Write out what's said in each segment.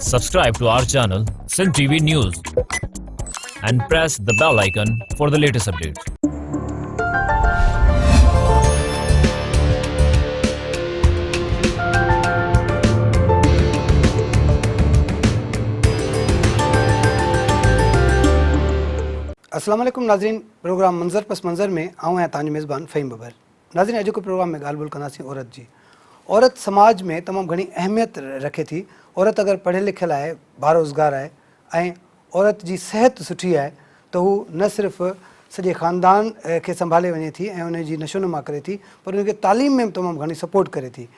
Subscribe to our channel, Sin TV News, and press the bell icon for the latest updates. अस्सलाम वालेकुम नाज़रीन, programme मंज़र पस मंज़र में आऊँ आहियां तव्हांजो मेज़बान फ़हीम बबर। नाज़रीन, अॼु प्रोग्राम में ॻाल्हि ॿोल कंदासीं औरत जी। औरत समाज में तमामु घणी अहमियत रखे थी। औरत अगर पढ़ियल लिखियल आहे, बारोज़गार आहे ऐं औरत जी सेहत सुठी आहे त हू न सिर्फ़ सॼे ख़ानदान खे संभाले वञे थी ऐं उन जी नशोनुमा करे थी, पर उनखे तालीम में तमामु घणी सपोर्ट करे थी।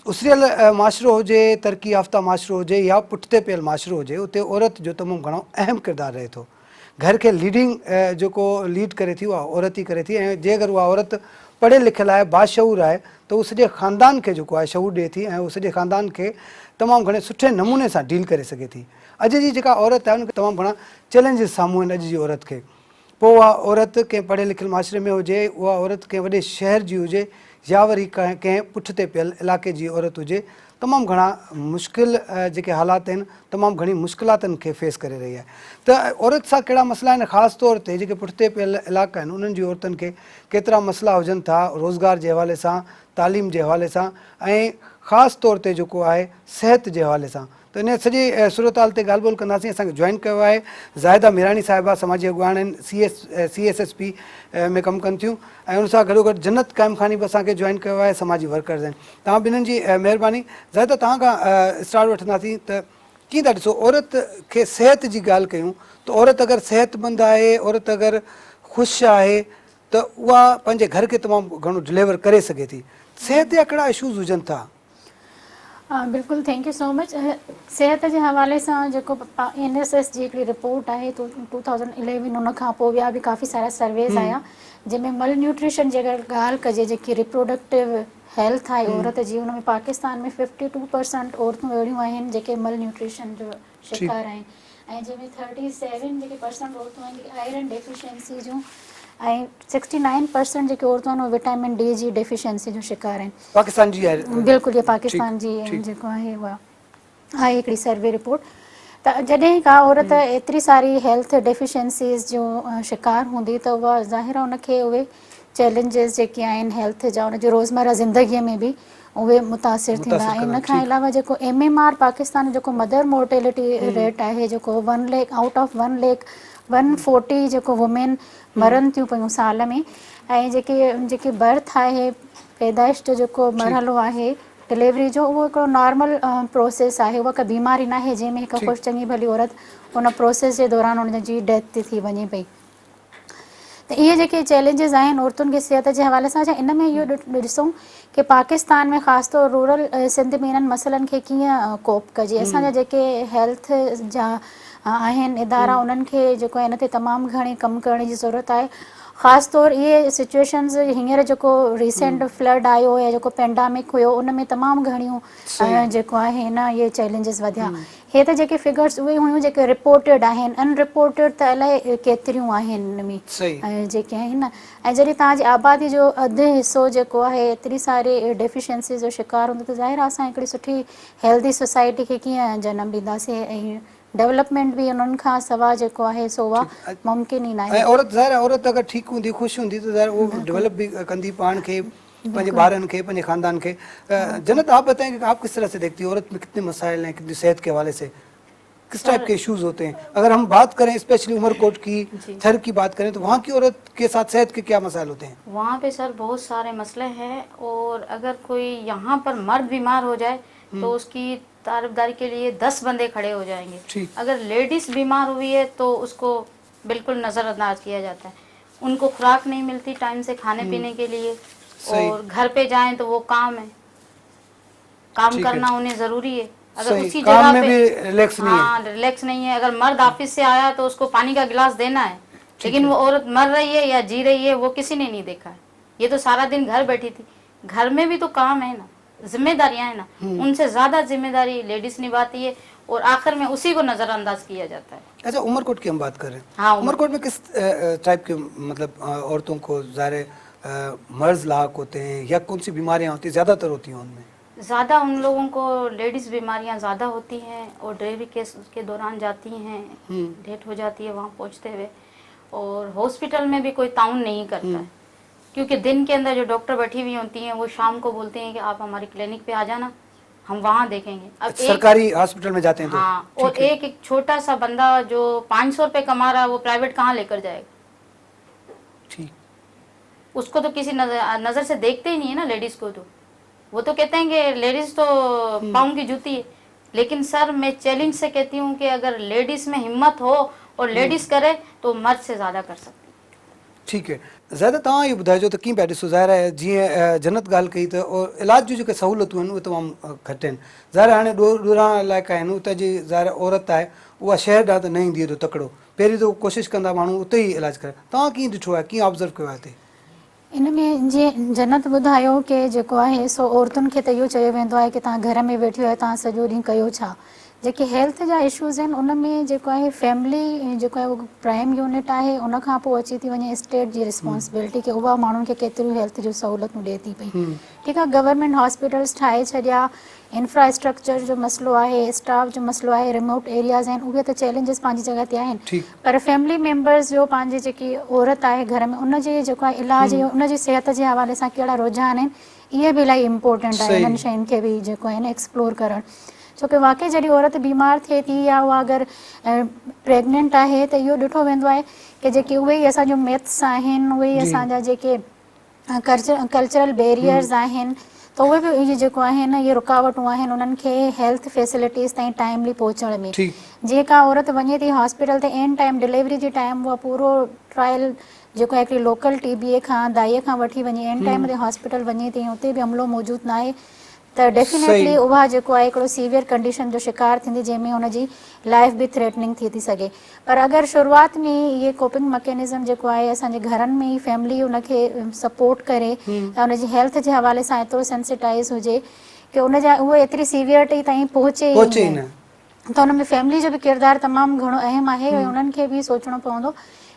उसरियल माशरो हुजे, तरक़ी याफ़्ता माशरो हुजे या पुठिते पियल माशरो हुजे, उते औरत जो तमामु घणो अहम किरदारु रहे थो। घर खे लीडिंग जेको लीड करे थी उहा औरत ई करे थी ऐं जे अगरि उहा औरत पढ़ियल लिखियल आहे, बाशऊर आहे त उहो सॼे ख़ानदान खे जेको आहे शऊर ॾिए थी ऐं उहो सॼे ख़ानदान खे तमामु घणे सुठे नमूने सां डील करे सघे थी। अॼु जी जेका औरत आहे उनखे तमामु घणा चैलेंजिस साम्हूं आहिनि अॼु जी औरत खे। पोइ उहा औरत कंहिं पढ़ियल लिखियल माशरे में हुजे, उहा औरत कंहिं वॾे शहर जी हुजे या वरी कंहिं पुठिते पियल इलाइक़े जी औरत हुजे, तमामु घणा मुश्किल जेके हालात आहिनि, तमामु घणी मुश्किलातुनि खे फेस करे रही आहे। त औरत सां कहिड़ा मसइला आहिनि, ख़ासि तौर ते जेके पुठिते पियल इलाइक़ा आहिनि उन्हनि जी औरतुनि खे केतिरा मसइला हुजनि था रोज़गार जे हवाले सां, तालीम जे हवाले सां ऐं ख़ासि तौर ते जेको आहे सिहत जे हवाले सां। त इन सॼी सूरत हाल ते ॻाल्हि ॿोल कंदासीं। असांखे जॉइन कयो आहे ज़ाहिदा मीरानी साहिबा, समाजी अॻुवान आहिनि, CSSP में कमु कनि थियूं ऐं उन सां गॾोगॾु जन्नत क़ाइमखानी बि असांखे जॉइन कयो आहे, समाजी वर्कर्स आहिनि। तव्हां ॿिन्हिनि जी महिरबानी। ज़ाहिदा, तव्हां खां स्टार्ट वठंदासीं त कीअं था ॾिसो औरत खे सिहत जी ॻाल्हि कयूं त औरत अगरि सिहतमंद आहे, औरत अगरि ख़ुशि आहे त उहा पंहिंजे घर खे तमामु घणो डिलीवर करे सघे थी। सिहत जा कहिड़ा इशूज़ हुजनि था? बिल्कुलु, थैंक यू सो मच। सिहत जे हवाले सां जेको NSS जी हिकिड़ी रिपोर्ट आहे तो 2011 उन खां पोइ ॿिया बि काफ़ी सारा सर्वेज़ आया जंहिंमें मल न्यूट्रिशन जी अगरि ॻाल्हि कजे, जेकी रिप्रोडक्टिव हेल्थ आहे औरत जी, हुन में पाकिस्तान में 52% औरतूं अहिड़ियूं आहिनि जेके मल न्यूट्रिशन जो शिकार आहिनि ऐं जंहिंमें 37 जेके परसेंट औरतूं आहिनि जेके आयरन डेफिशिएंसी जूं ऐं 69% जेके औरतूं आहिनि उहे विटामिन D जी डेफिशिएंसी जो शिकार आहिनि। पाकिस्तान जी आहे? बिल्कुलु, ये पाकिस्तान जी जेको आहे उहा आहे हिकिड़ी सर्वे रिपोर्ट। त जॾहिं का औरत एतिरी सारी हेल्थ डेफिशिएंसीज़ जो शिकार हूंदी त उहा ज़ाहिर आहे उनखे उहे चैलेंजिस जेके आहिनि हेल्थ जा, उनजी रोज़मर्रा ज़िंदगीअ में बि उहे मुतासिर थींदा। इन खां अलावा जेको MMR पाकिस्तान जो जेको मदर मोर्टेलिटी रेट आहे, जेको 1 लाख आउट ऑफ 1 लाख 140 जेको वुमेन मरनि थियूं पियूं साल में, ऐं जेके बर्थ आहे, पैदाइश जो जेको मरहलो आहे डिलीवरी जो, उहो हिकिड़ो नॉर्मल प्रोसेस आहे, उहा का बीमारी न आहे जंहिंमें हिकु ख़ुशि चङी भली औरत उन प्रोसेस जे दौरान उनजी डेथ थी वञे पई। त इहे जेके चैलेंजिस आहिनि औरतुनि खे सिहत जे हवाले सां, इन में इहो ॾिसूं कि पाकिस्तान में ख़ासि तौर रूरल सिंध में इन्हनि मसइलनि खे कीअं कोप कजे। असांजा जेके हेल्थ जा आहिनि इदारा, उन्हनि खे जेको आहे इन ते तमामु घणी कमु करण जी ज़रूरत आहे। ख़ासि तौर इहे सिचुएशन्स हींअर जेको रिसेंट फ्लड आयो या जेको पेंडेमिक हुयो, उन में तमामु घणियूं जेको आहे न इहे चैलेंजिस वधिया। हे त जेके फिगर्स उहे हुयूं जेके रिपोर्टेड आहिनि, अनरिपोर्टेड त अलाए केतिरियूं आहिनि हिन में जेके आहिनि न। ऐं जॾहिं तव्हांजी आबादी जो अधु हिसो जेको आहे एतिरी सारी डेफिशिएंसी जो शिकार हूंदो त ज़ाहिर आहे असां हिकिड़ी सुठी हेल्दी सोसाइटी खे कीअं जनम ॾींदासीं ऐं डेवलपमेंट बि उन्हनि खां सवाइ जेको आहे सो उहा मुमकिन ई न आहे। औरत ज़ाहिर औरत अगर ठीक हूंदी, ख़ुशि हूंदी त ज़ाहिर वो डेवलप भी कंदी पान खे, पंहिंजे ॿारनि खे, पंहिंजे ख़ानदान खे। जन्नत, आप बताएं कि आप किस तरह से देखती हैं औरत में कितने मसाइल हैं, कितनी सेहत के हवाले से किस टाइप के इश्यूज होते हैं? अगर हम बात करें स्पेशली उमरकोट की, थर की बात करें तो वहाँ की औरत के साथ सेहत के क्या मसाइल होते हैं? वहाँ पे सर बहुत सारे मसले हैं, और अगर कोई यहाँ पर मर्द बीमार हो जाए तो उसकी तारफदारी के लिए 10 बंदे खड़े हो जाएंगे। अगर लेडीज बीमार हुई है तो उसको बिल्कुल नज़रअंदाज किया जाता है। उनको खुराक नहीं मिलती टाइम से खाने पीने के लिए, और घर पे जाएं तो वो काम है, काम करना उन्हें ज़रूरी है। अगर उसी जगह पे रिलैक्स नहीं है। अगर मर्द ऑफिस से आया तो उसको पानी का गिलास देना है, लेकिन वो औरत मर रही है या जी रही है वो किसी ने नहीं देखा है। ये तो सारा दिन घर बैठी थी। घर में भी तो काम है ना, जिम्मेदारियां है ना, उनसे ज्यादा जिम्मेदारी लेडीज निभाती है, और आखिर में उसी को नजरअंदाज किया जाता है। अच्छा, उमरकोट की हम बात कर रहे हैं। हाँ, उमरकोट में किस टाइप के मतलब औरतों को ज़ाहिर मर्ज लाक होते हैं या कौन सी बीमारियां होती हैं, ज़्यादातर होती हैं उनमें? ज़्यादा उन लोगों को लेडीज़ बीमारियां ज़्यादा होती हैं और डिलीवरी केस के दौरान जाती हैं, डेथ हो जाती है वहाँ पहुँचते हुए, और हॉस्पिटल में भी कोई ताउन नहीं करता है, क्योंकि दिन के अंदर जो डॉक्टर बैठी हुई होती हैं वो शाम को बोलते हैं कि आप हमारी क्लिनिक पे आ जाना, हम वहाँ देखेंगे। अब सरकारी हॉस्पिटल में जाते हैं तो हाँ, और एक छोटा सा बंदा जो 500 रुपये कमा रहा है वो प्राइवेट कहाँ लेकर जाएगा? ठीक, उसको तो किसी नजर से देखते ही नहीं है ना लेडीज को, तो वो तो कहते हैं कि लेडीज तो पाँव की जूती है। लेकिन सर मैं चैलेंज से कहती हूँ कि अगर लेडीज में हिम्मत हो और लेडीज करे तो मर्द से ज्यादा कर सकती। ठीक है, ज़्यादा तव्हां इहो ॿुधाइजो त कीअं पिया ॾिसो। ज़ाहिर आहे जीअं जन्नत ॻाल्हि कई त इलाज जूं जेके सहूलियतूं आहिनि उहे तमामु घटि आहिनि। ज़ाहिर आहे हाणे ॾोराणा इलाइक़ा आहिनि, उतां जी ज़ाहिर औरत आहे उहा शहर ॾांहुं त न ईंदी एॾो तकिड़ो, पहिरीं त कोशिशि कंदा माण्हू उते ई इलाजु करे। तव्हां कीअं ॾिठो आहे, कीअं ऑब्ज़र्व कयो आहे हिते? इन में जीअं जन्नत ॿुधायो कि जेको आहे सो औरतुनि खे त इहो चयो वेंदो आहे कि तव्हां घर में वेठी आहियो, तव्हां सॼो ॾींहुं कयो छा। जेके हेल्थ जा इशूज़ आहिनि उन में जेको आहे फैमिली जेको आहे उहो प्राइम यूनिट आहे, उन खां पोइ अची थी वञे स्टेट जी रिस्पॉन्सिबिलिटी कि उहा माण्हुनि खे केतिरियूं हेल्थ जूं सहूलियतूं ॾिए थी पई। ठीकु आहे, गवर्नमेंट हॉस्पिटल्स ठाहे छॾिया, इंफ्रास्ट्रक्चर जो मसइलो आहे, स्टाफ जो मसइलो आहे, रिमोट एरियाज़ आहिनि, उहे त चैलेंजिस पंहिंजी जॻह ते आहिनि, पर फैमिली मेंबर्स जो पंहिंजी जेकी औरत आहे घर में उन जे जेको आहे इलाज उन जी सिहत जे हवाले सां कहिड़ा रुझान आहिनि, इहे बि इलाही इम्पोर्टेंट आहे इन्हनि शयुनि खे बि जेको आहे न एक्सप्लोर करणु। छोकी वाक़ई जॾहिं औरत बीमार थिए थी या उहा अगरि प्रेगनेंट आहे त इहो ॾिठो वेंदो आहे कि जेके उहे ई असांजो मिथ्स आहिनि, उहे ई असांजा जेके कल्चरल बैरियर्स आहिनि, त उहे बि इहे जेको आहे न इहे रुकावटूं आहिनि उन्हनि खे हेल्थ फैसिलिटीज़ ताईं टाइमली पहुचण में। जीअं का औरत वञे थी हॉस्पिटल ते एन टाइम डिलीवरी जे टाइम उहा पूरो ट्रायल जेको आहे हिकिड़ी लोकल टीबीए खां दाईअ खां वठी वञे एन टाइम ते हॉस्पिटल वञे थी, उते बि अमलो मौजूदु न आहे, त डेफिनेटली उहा जेको आहे हिकिड़ो सीवियर कंडीशन जो शिकार थींदी जंहिंमें हुनजी लाइफ बि थ्रेटनिंग थी सघे। पर अगरि शुरूआति में इहे कोपिंग मैकेनिज़म जेको आहे असांजे घरनि में ई फैमिली उनखे सपोर्ट करे ऐं उनजी हेल्थ जे हवाले सां एतिरो सेंसिटाइज़ हुजे कि उनजा उहे एतिरी सीवियरिटी ताईं पहुचे ई न, त हुन में फैमिली जो बि किरदारु तमामु घणो अहम आहे ऐं उन्हनि खे बि सोचणो पवंदो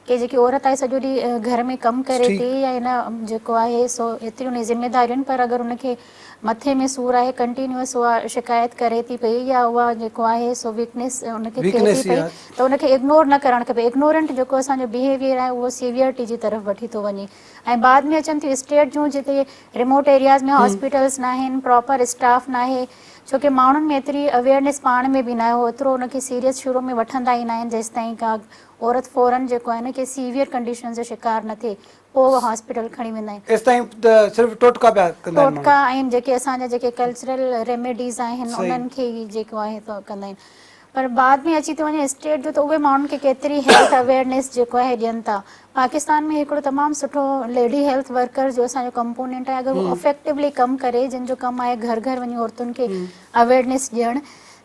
कि जेकी औरत आहे सॼो ॾींहुं घर में कमु करे थी या इन जेको आहे सो एतिरियूं उन ज़िम्मेदारियूं आहिनि, पर अगरि उनखे मथे में सूरु आहे, कंटिन्यूअस उहा शिकायत करे थी पई या उहा जेको आहे सो वीकनेस उनखे थिए थी पई, त उनखे इग्नोर न करणु खपे। इग्नोरेंट जेको असांजो बिहेवियर आहे उहो सीवियरिटी जी तरफ़ वठी थो वञे ऐं बाद में अचनि थियूं स्टेट जूं जिते रिमोट एरियाज़ में हॉस्पिटल्स न आहिनि, प्रॉपर स्टाफ न आहे, छोकी माण्हुनि में एतिरी अवेयरनेस पाण में बि न आहे, एतिरो उनखे सीरियस शुरू में वठंदा ई न आहिनि जेसि ताईं का औरत फ़ौरन जेको आहे न कि सीवियर कंडीशन जो शिकार न थिए, पोइ हॉस्पिटल खणी वेंदा आहिनि। टोटका आहिनि जेके असांजा जेके कल्चरल रेमेडीज़ आहिनि उन्हनि खे ई जेको आहे त कंदा आहिनि, पर बाद में अची थो वञे स्टेट जो त उहे माण्हुनि खे केतिरी हेल्थ अवेयरनेस जेको आहे ॾियनि था। पाकिस्तान में हिकिड़ो तमामु सुठो लेडी हेल्थ वर्कर जो असांजो कंपोनेंट आहे, अगरि उहो इफेक्टिवली कमु करे, जिन जो कमु आहे घर घर वञी औरतुनि खे अवेयरनेस ॾियणु,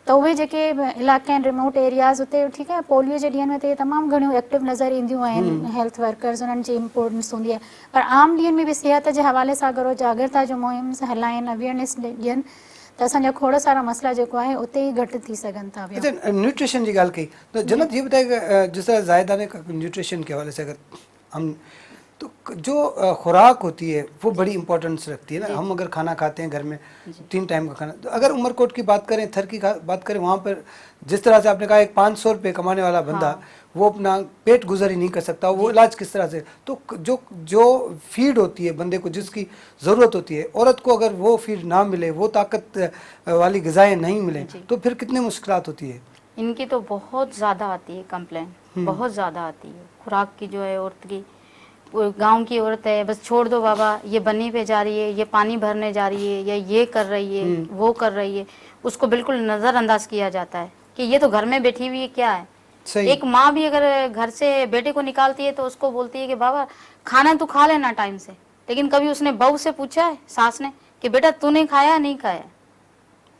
त उहे जेके इलाइक़ा आहिनि रिमोट एरियाज़ उते ठीकु आहे पोलियो जे ॾींहंनि में त तमामु घणियूं एक्टिव नज़र ईंदियूं आहिनि हेल्थ वर्कर्स, उन्हनि जी इम्पोर्टेंस हूंदी आहे, पर आम ॾींहंनि में बि सिहत जे हवाले सां अगरि जागृता जो मुहिम हलाइनि, अवेयरनेस ॾियनि, त असांजा खोड़ सारा मसइला जेको आहे उते ई घटि थी सघनि था। न्यूट्रिशन जी ॻाल्हि कई त जन्नत ये बताइए, जिस तरह जायदा ने न्यूट्रिशन के हवाले से अगर हम तो जो खुराक होती है वो बड़ी इंपॉर्टेंस रखती है ना। हम अगर खाना खाते हैं घर में 3 टाइम का खाना, तो अगर उमरकोट की बात करें, थर की बात करें, वहाँ पर जिस तरह से आपने कहा एक 500 रुपये कमाने वाला बंदा वो अपना पेट गुजर ही नहीं कर सकता, वो इलाज किस तरह से, तो जो फीड होती है बंदे को जिसकी ज़रूरत होती है, औरत को अगर वो फीड ना मिले, वो ताकत वाली ग़िज़ाएँ नहीं मिलें, तो फिर कितनी मुश्किलात होती है। इनकी तो बहुत ज़्यादा आती है कंप्लेन, बहुत ज़्यादा आती है खुराक की जो है औरत की। गांव की औरत है, बस छोड़ दो बाबा, ये बनी पे जा रही है, ये पानी भरने जा रही है, या ये कर रही है, वो कर रही है, उसको बिल्कुल नज़रअंदाज किया जाता है कि ये तो घर में बैठी हुई है, क्या है। एक माँ भी अगर घर से बेटे को निकालती है तो उसको बोलती है कि बाबा खाना तो खा लेना टाइम से, लेकिन कभी उसने बहू से पूछा है, सास ने, कि बेटा तूने खाया नहीं खाया।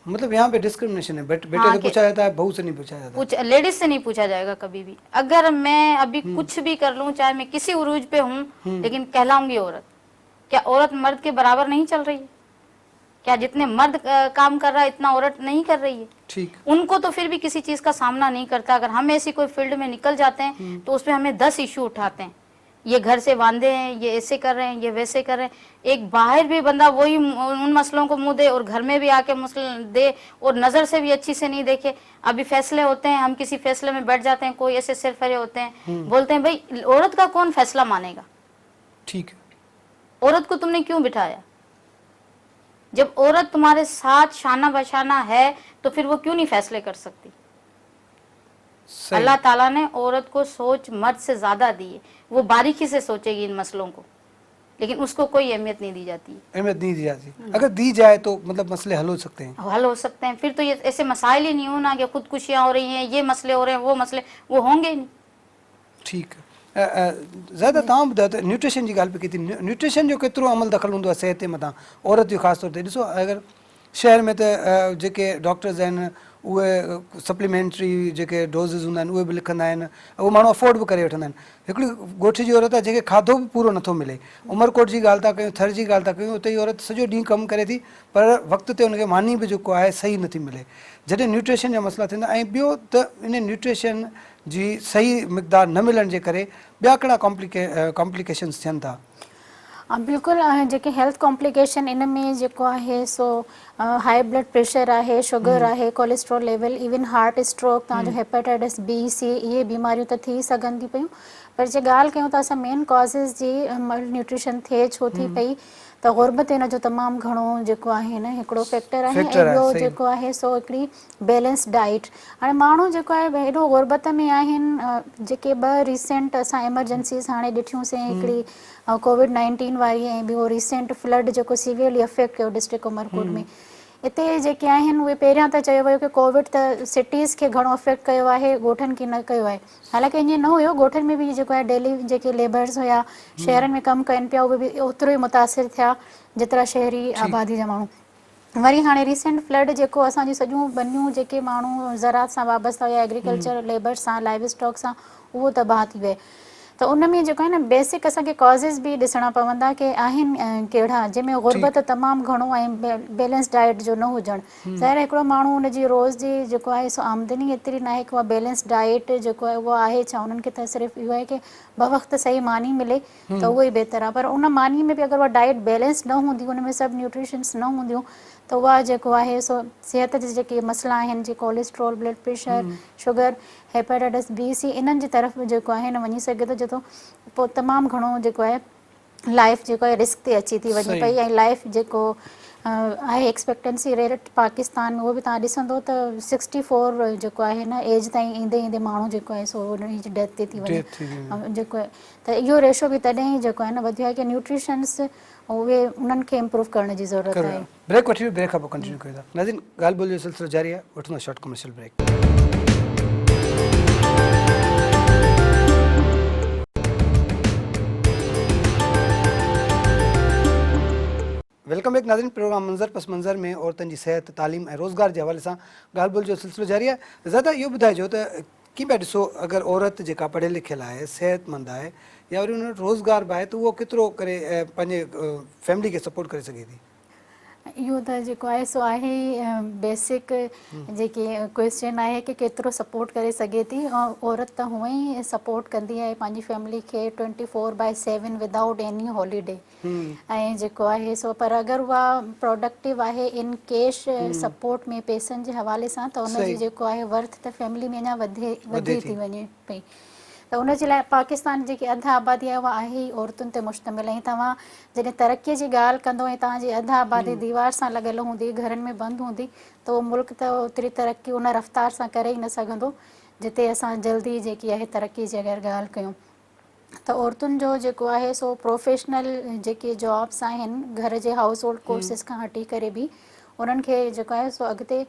मतलब यहाँ पे डिस्क्रिमिनेशन है, बेटे से पूछा जाता है, बहू से नहीं पूछा जाता, लेडीज से नहीं पूछा जाएगा कभी भी। अगर मैं अभी कुछ भी कर लूं, चाहे मैं किसी उरूज पे हूँ, लेकिन कहलाऊंगी औरत। क्या औरत मर्द के बराबर नहीं चल रही है? क्या जितने मर्द काम कर रहा है इतना औरत नहीं कर रही है? ठीक, उनको तो फिर भी किसी चीज का सामना नहीं करता। अगर हम ऐसी कोई फील्ड में निकल जाते हैं तो उसमें हमें 10 इश्यू उठाते हैं ये घर से बांधे हैं, ये ऐसे कर रहे हैं, ये वैसे कर रहे हैं। एक बाहर भी बंदा वही उन मसलों को मुंह दे और घर में भी आके मसले दे और नजर से भी अच्छी से नहीं देखे। अभी फैसले होते हैं, हम किसी फैसले में बैठ जाते हैं, कोई ऐसे सिर फरे होते हैं, बोलते हैं भाई औरत का कौन फैसला मानेगा, ठीक है, औरत को तुमने क्यों बिठाया? जब औरत तुम्हारे साथ शाना बशाना है तो फिर वो क्यों नहीं फैसले कर सकती? सही। अल्लाह ताला ने औरत को सोच मर्द से ज्यादा दी है, वो बारीकी से सोचेगी इन मसलों को, लेकिन उसको कोई अहमियत नहीं दी जाती है। अहमियत नहीं दी जाती, अगर दी जाए तो मतलब मसले हल हो सकते हैं। हल हो सकते हैं, फिर तो ये ऐसे मसाइल ही नहीं होना कि खुदकुशियां हो रही हैं, ये मसले हो रहे हैं, वो मसले वो होंगे ही नहीं। ठीक है, ज़्यादा तव्हां ॿुधायो त न्यूट्रिशन जी ॻाल्हि पई कई, न्यूट्रिशन जो केतिरो अमल दख़ल हूंदो आहे सिहत जे मथां, औरत जो ख़ासि तौर ते ॾिसो अगरि शहर में त जेके डॉक्टर्स आहिनि उहे सप्लीमेंट्री जेके डोज़िस हूंदा आहिनि उहे बि लिखंदा आहिनि, उहो माण्हू अफोर्ड बि करे वठंदा आहिनि। हिकिड़ी ॻोठ जी औरत आहे जंहिंखे खाधो बि पूरो नथो मिले, उमरकोट जी ॻाल्हि था कयूं, थर जी ॻाल्हि था कयूं, उते ई औरत सॼो ॾींहुं कमु करे थी पर वक़्त ते हुनखे मानी बि जेको आहे सही नथी मिले। जॾहिं न्यूट्रिशन जा मसइला थींदा, ऐं ॿियो त इन न्यूट्रिशन जी सही मिक़दार न मिलण जे करे ॿिया कहिड़ा कॉम्प्लिकेशन्स थियनि था? बिल्कुलु जेके हेल्थ कॉम्प्लिकेशन इन में जेको आहे सो हाई ब्लड प्रेशर आहे, शुगर आहे, cholesterol level, even heart stroke, तव्हांजो हेपेटाइटिस बी सी, इहे बीमारियूं त थी सघनि थी पियूं। पर जे ॻाल्हि कयूं त असां मेन कॉज़िस जी मल न्यूट्रिशन थिए छो थी पई त गुर्बत इन जो तमामु घणो जेको आहे न हिकिड़ो फैक्टर आहे, ऐं ॿियो जेको आहे सो हिकिड़ी बैलेंस डाइट। हाणे माण्हू जेको आहे हेॾो गुर्बत में आहिनि, जेके ॿ रिसेंट असां एमरजेंसीज़ हाणे ॾिठियूंसीं, हिकिड़ी कोविड-19 वारी ऐं ॿियो रिसेंट फ्लड जेको सीवियरली अफेक्ट कयो डिस्ट्रिक्ट उमरकोट में। हिते जेके आहिनि उहे पहिरियां त चयो वियो की कोविड त सिटीज़ खे घणो अफेक्ट कयो आहे, ॻोठनि खे न कयो आहे। हालांकि ईअं न हुयो, ॻोठनि में बि जेको आहे डेली जेके लेबर्स हुया शहरनि में कमु कनि पिया उहे बि ओतिरो ई मुतासिर थिया जेतिरा शहरी आबादी जा माण्हू। वरी हाणे रिसेंट फ्लड जेको असांजी सॼियूं बनियूं जेके माण्हू ज़रात सां वाबस्ता हुया, एग्रीकल्चर लेबर सां, लाइव स्टॉक सां, उहो तबाह थी विया। त उन में जेको आहे न बेसिक असांखे कॉज़िस बि ॾिसणा पवंदा की आहिनि कहिड़ा, जंहिंमें गुर्बत तमामु घणो ऐं बैलेंस डाइट जो न हुजणु। ज़ाहिर हिकिड़ो माण्हू हुनजी रोज़ जी जेको आहे सो आमदनी एतिरी न आहे की उहा बैलेंस डाइट जेको आहे उहा आहे छा, उन्हनि खे त सिर्फ़ु इहो आहे की ॿ वक़्त सही मानी मिले त उहो ई बहितर आहे। पर उन मानी में बि अगरि उहा डाइट बैलेंस न हूंदी, उन में सभु न्यूट्रिशन्स न हूंदियूं त उहा जेको आहे सो सिहत जे जेके मसइला आहिनि, जीअं cholesterol, blood pressure, sugar, hepatitis B C, इन्हनि जी तरफ़ जेको आहे न वञी सघे थो, जो पोइ तमामु घणो जेको आहे लाइफ जेको आहे रिस्क ते अची थी वञे पई। ऐं लाइफ जेको आहे एक्सपेक्टेंसी रेट पाकिस्तान में उहो बि तव्हां ॾिसंदो त 64 जेको आहे न एज ताईं ईंदे ईंदे माण्हू जेको आहे सो उन जी डेथ ते थी वञे जेको आहे। त इहो रेशो बि तॾहिं ई जेको आहे न वधियो आहे की न्यूट्रिशन्स उहे उन्हनि खे इम्प्रूव करण जी ज़रूरत आहे। ब्रेक वठी ब्रेक खां पोइ कंटिन्यू कयूं था। नाज़रीन, ॻाल्हि ॿोल जो सिलसिलो जारी आहे, वठूं था short commercial break. Welcome back नाज़रीन, प्रोग्राम मंज़र पस मंज़र में औरतनि जी सिहत, तालीम ऐं रोज़गार जे हवाले सां ॻाल्हि ॿोल जो सिलसिलो जारी आहे। ज़्यादा इहो ॿुधाइजो त कीअं पिया ॾिसो, अगरि औरत जेका पढ़ियल लिखियल आहे, सिहतमंद आहे या वरी हुन वटि रोज़गार बि आहे त उहो केतिरो करे पंहिंजे फैमिली खे सपोर्ट करे सघे थी? इहो त जेको आहे सो आहे बेसिक जेकी क्वेश्चन आहे की केतिरो सपोर्ट करे सघे थी। ऐं औरत त हूअं ई सपोर्ट कंदी आहे पंहिंजी फैमिली खे 24/7 विदाउट एनी हॉलीडे। ऐं जेको आहे सो पर अगरि उहा प्रोडक्टिव आहे इन कैश सपोर्ट में पैसनि जे हवाले सां त उनजी जेको आहे वर्थ त फैमिली में अञा वधी थी वञे पई। त उनजे लाइ पाकिस्तान जेकी अधु आबादी आहे उहा आहे ई औरतुनि ते मुश्तमिल। ऐं तव्हां जॾहिं तरक़ीअ जी ॻाल्हि कंदो ऐं तव्हांजी अधु आबादी दीवार सां लॻियल हूंदी, घरनि में बंदि हूंदी, त उहो मुल्क त ओतिरी तरक़ी उन रफ़्तार सां करे ई न सघंदो जिते असां जल्दी जेकी आहे तरक़ी जी अगरि ॻाल्हि कयूं। त औरतुनि जो जेको आहे सो प्रोफेशनल जेके जॉब्स आहिनि, घर जे हाउस होल्ड कोर्सिस खां हटी करे बि उन्हनि खे जेको आहे सो अॻिते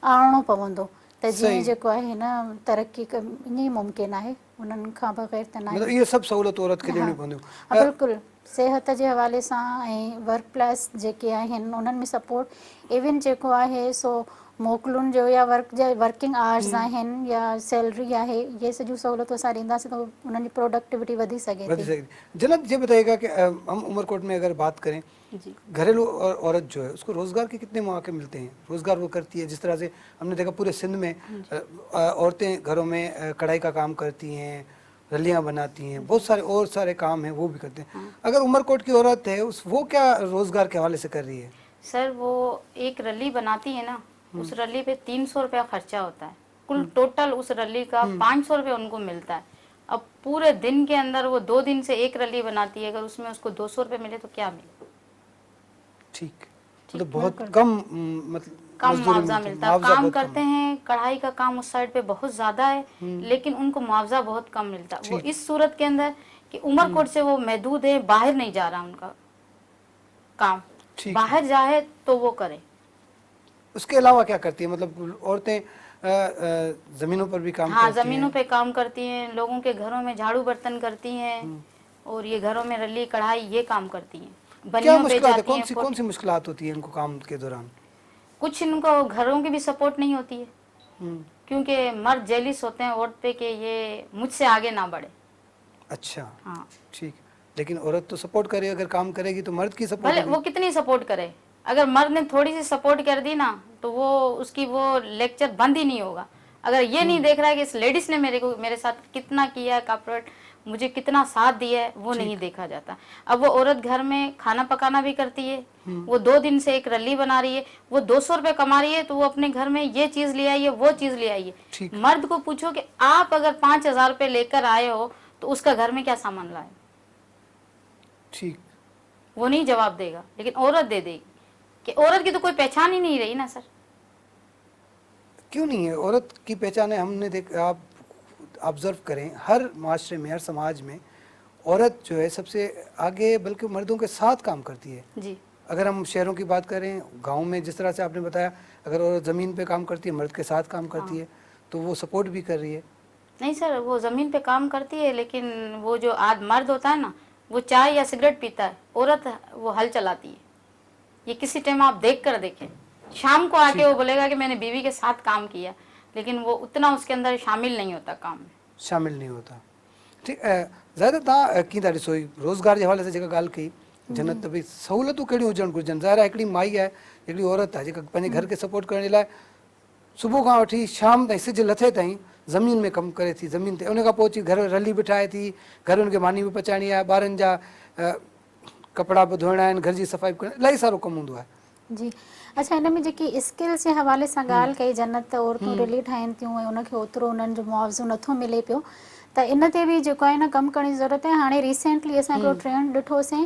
आणणो पवंदो त जीअं जेको आहे न तरक़ी ईअं ई मुमकिन आहे, उन्हनि खां बग़ैर त न। इहे सभु सहूलियतूं औरत खे ॾियणियूं पवंदियूं। बिल्कुलु सिहत जे हवाले सां ऐं वर्क प्लेस जेके आहिनि उन्हनि में सपोर्ट, इवन जेको आहे सो मोकलुनि जो या वर्किंग आवर्स आहिनि या सैलरी आहे, ये सॼियूं सहूलियतूं असां ॾींदासीं त उन्हनि जी प्रोडक्टिविटी वधी सघे थी। जन्नत ये बताइएगा कि हम उमरकोट में अगर बात करें, घरेलू औरत जो है उसको रोज़गार के कितने मौके मिलते हैं? रोज़गार वो करती है, जिस तरह से हमने देखा पूरे सिंध में औरतें घरों में कढ़ाई का काम करती हैं, रलियां बनाती हैं, बहुत सारे और सारे काम हैं वो भी करते हैं। अगर उमरकोट की औरत है वो क्या रोजगार के हवाले से कर रही है? सर वो एक रली बनाती है ना, उस रली पे 300 रुपया खर्चा होता है, कुल टोटल उस रली का 500 रुपया उनको मिलता है। अब पूरे दिन के अंदर वो 2 दिन से एक रली बनाती है, अगर उसमें उसको 200 रुपये मिले तो क्या मिले? ठीक, मतलब बहुत कम मतलब कम मजदूरी मुआवजा मिलती है, मिलता है। मुआवजा काम बहुत कम करते हैं, कढ़ाई का काम उस साइड पे बहुत ज्यादा है, लेकिन उनको मुआवजा बहुत कम मिलता है। वो इस सूरत के अंदर कि उमरकोट से वो महदूद है, बाहर नहीं जा रहा उनका काम, बाहर जाए तो वो करे। उसके अलावा क्या करती है? मतलब औरतें जमीनों पर भी काम हाँ, करती जमीनों हैं। पे काम करती हैं, लोगों के घरों में झाड़ू बर्तन करती हैं, और ये घरों में रली कढ़ाई ये काम करती हैं। क्या बनियों पे मुश्किलात है? जाती हैं। कौन सी मुश्किलात होती है इनको काम के दौरान? कुछ इनको घरों की भी सपोर्ट नहीं होती है, हम्म, क्योंकि मर्द जेलिस होते हैं औरत पे कि ये मुझसे आगे ना बढ़े। अच्छा, हाँ, ठीक। लेकिन औरत तो सपोर्ट करे, अगर काम करेगी तो मर्द की सपोर्ट भले वो कितनी सपोर्ट करे, अगर मर्द ने थोड़ी सी सपोर्ट कर दी ना तो वो उसकी वो लेक्चर बंद ही नहीं होगा। अगर ये नहीं देख रहा है कि इस लेडीज ने मेरे साथ कितना किया है, कॉर्पोरेट मुझे कितना साथ दिया है, वो नहीं देखा जाता। अब वो औरत घर में खाना पकाना भी करती है, वो 2 दिन से एक रली बना रही है, वो 200 रुपये कमा रही है, तो वो अपने घर में ये चीज ले आई है, वो चीज ले आई है। मर्द को पूछो कि आप अगर 5,000 रुपये लेकर आए हो तो उसका घर में क्या सामान लाए, ठीक, वो नहीं जवाब देगा, लेकिन औरत दे देगी। कि औरत की तो कोई पहचान ही नहीं रही ना सर। क्यों नहीं है औरत की पहचान है? हमने आप ऑब्जर्व करें, हर माशरे में, हर समाज में औरत जो है सबसे आगे, बल्कि मर्दों के साथ काम करती है जी। अगर हम शहरों की बात करें, गांव में जिस तरह से आपने बताया, अगर औरत ज़मीन पे काम करती है, मर्द के साथ काम करती है, तो वो सपोर्ट भी कर रही है। नहीं सर, वो जमीन पे काम करती है, लेकिन वो जो मर्द होता है ना, वो चाय या सिगरेट पीता है, औरत वो हल चलाती है। ये किसी टाइम आप देख कर देखें, शाम को आके वो बोलेगा कि मैंने बीवी के साथ काम किया, लेकिन वो उतना उसके अंदर शामिल नहीं होता, काम में शामिल नहीं होता। ठीक, ज़्यादा तव्हां कीअं था ॾिसो रोज़गार जे हवाले सां जेका ॻाल्हि कई, जन्नत भई सहूलियतूं कहिड़ियूं हुजणु घुरिजनि? ज़ाहिर आहे हिकिड़ी माई आहे, हिकिड़ी औरत आहे जेका पंहिंजे घर खे सपोर्ट करण जे लाइ सुबुह खां वठी शाम ताईं, सिज लथे ताईं ज़मीन में कमु करे थी, ज़मीन ते, उन खां पोइ अची घर रली बि ठाहे थी, घर उनखे मानी बि पचाइणी आहे, ॿारनि जा कपिड़ा बि धोइणा आहिनि, घर जी सफ़ाई बि करणी, इलाही सारो कमु हूंदो आहे। जी, अच्छा, हिन में जेकी स्किल्स जे हवाले सां ॻाल्हि कई, जन्नत औरतूं रली ठाहिनि थियूं ऐं उनखे ओतिरो उन्हनि जो मुआवज़ो नथो मिले पियो, त इन ते बि जेको आहे न कमु करण जी ज़रूरत आहे। हाणे रिसेंटली असां हिकिड़ो ट्रेंड ॾिठोसीं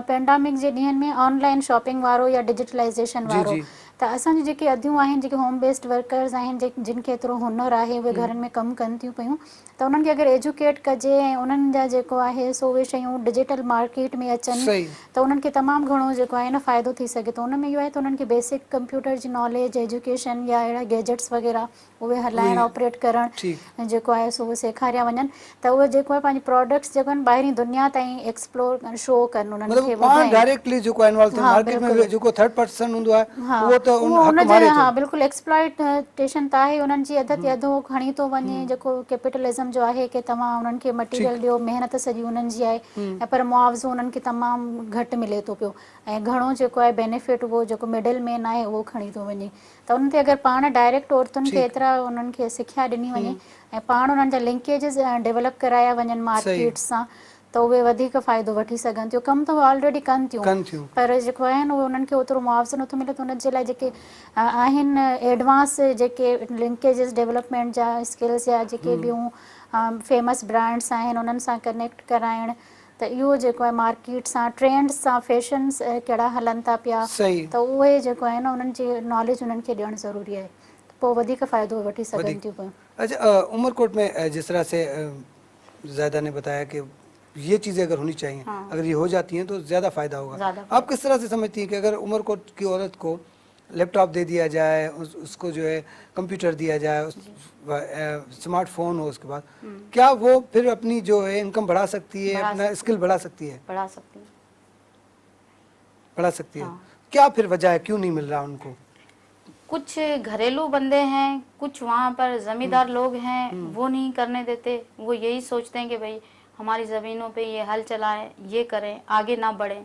पेंडेमिक जे ॾींहंनि में, ऑनलाइन शॉपिंग वारो या डिजिटलाइज़ेशन वारो। त असांजी जेके अदियूं आहिनि, जेके होम बेस्ड वर्कर्स आहिनि, जिन खे एतिरो हुनर आहे, उहे घरनि में कमु कनि थियूं पियूं, त उन्हनि खे अगरि एजुकेट कजे ऐं उन्हनि जा जेको आहे सो उहे शयूं डिजिटल मार्केट में अचनि, त उन्हनि खे तमामु घणो जेको आहे न फ़ाइदो थी सघे थो। उन में इहो आहे त उन्हनि खे बेसिक कंप्यूटर जी नॉलेज, एजुकेशन या अहिड़ा गैजेट्स वग़ैरह उहे हलाइणु, ऑपरेट करणु जेको आहे सो उहे सेखारिया वञनि, त उहे जेको आहे पंहिंजी प्रोडक्ट्स जेको आहिनि ॿाहिरीं दुनिया ताईं एक्सप्लोर शो कनि, उन्हनि खे डायरेक्टली जेको इन्वॉल्व थिए, मार्केट में जेको थर्ड पर्सन हूंदो आहे उहो त हा बिल्कुलु एक्सप्लॉइटेशन त आहे, उन्हनि जी अध ते अधु खणी थो वञे। जेको कैपिटलिज़म जो आहे कि तव्हां उन्हनि खे मटीरियल ॾियो, महिनत सॼी उन्हनि जी आहे, ऐं पर मुआवज़ो उन्हनि खे तमामु घटि मिले थो पियो, ऐं घणो जेको आहे बेनिफिट उहो जेको मिडल मैन आहे उहो खणी थो वञे। त उन ते अगरि पाण डायरेक्ट औरतुनि खे एतिरा उन्हनि खे सिखिया ॾिनी वञे ऐं पाण उन्हनि जा लिंकेजिस डेवलप कराया वञनि मार्केट सां, त उहे वधीक फ़ाइदो वठी सघनि थियूं। कमु त उहे ऑलरेडी कनि थियूं, पर जेको आहे न उहे उन्हनि खे ओतिरो मुआवज़ो नथो मिले, त उन जे लाइ जेके आहिनि एडवांस जेके लिंकेजिस डेवलपमेंट जा स्किल्स या जेके ॿियूं फेमस ब्रांड्स आहिनि उन्हनि सां कनेक्ट कराइणु, त इहो जेको आहे मार्केट सां, ट्रेंड्स सां, फैशन्स कहिड़ा हलनि था पिया, त उहे जेको आहे न उन्हनि जी नॉलेज उन्हनि खे ॾियणु ज़रूरी आहे, पोइ वधीक फ़ाइदो वठी सघनि थियूं पियूं। अच्छा, उमरकोट में जिस तरह से ज़ायदा ने बताया कि ये चीज़ें अगर होनी चाहिए, अगर ये हो जाती हैं तो ज़्यादा फ़ायदा होगा। आप किस तरह से समझती हैं कि अगर उमरकोट की औरत को लैपटॉप दे दिया जाए, उसको जो है कंप्यूटर दिया जाए, स्मार्टफोन हो, उसके बाद क्या वो फिर अपनी जो है इनकम बढ़ा सकती है, अपना स्किल बढ़ा सकती है? बढ़ा सकती है, बढ़ा सकती है। क्या फिर वजह है, क्यों नहीं मिल रहा उनको? कुछ घरेलू बंदे हैं, कुछ वहाँ पर जमींदार लोग हैं, वो नहीं करने देते। वो यही सोचते हैं कि भाई हमारी ज़मीनों पे ये हल चलाएं, ये करें, आगे ना बढ़ें,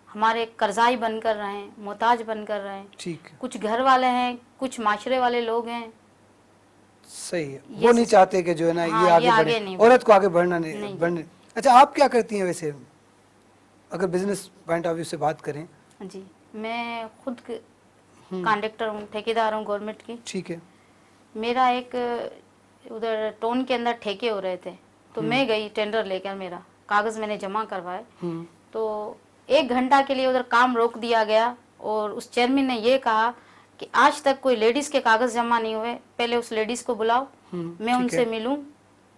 हमारे कर्जाई बनकर रहें, मोहताज बनकर रहें। ठीक। कुछ घर वाले हैं, कुछ माशरे वाले लोग हैं, सही है, वो नहीं चाहते कि जो है ना हाँ, ये आगे आगे बढ़े, नहीं औरत को आगे बढ़ना नहीं नहीं बढ़ने। अच्छा, आप क्या करती हैं वैसे, अगर बिजनेस पॉइंट ऑफ व्यू से बात करें? जी, मैं खुद कॉन्ट्रैक्टर हूँ, ठेकेदार हूँ गवर्नमेंट की। ठीक है। मेरा एक उधर टोन के अंदर ठेके हो रहे थे, तो मैं गई टेंडर लेकर, मेरा कागज मैंने जमा करवाए, तो 1 घंटा के लिए उधर काम रोक दिया गया और उस चेयरमैन ने ये कहा कि आज तक कोई लेडीज के कागज जमा नहीं हुए, पहले उस लेडीज को बुलाओ, मैं उनसे मिलूं,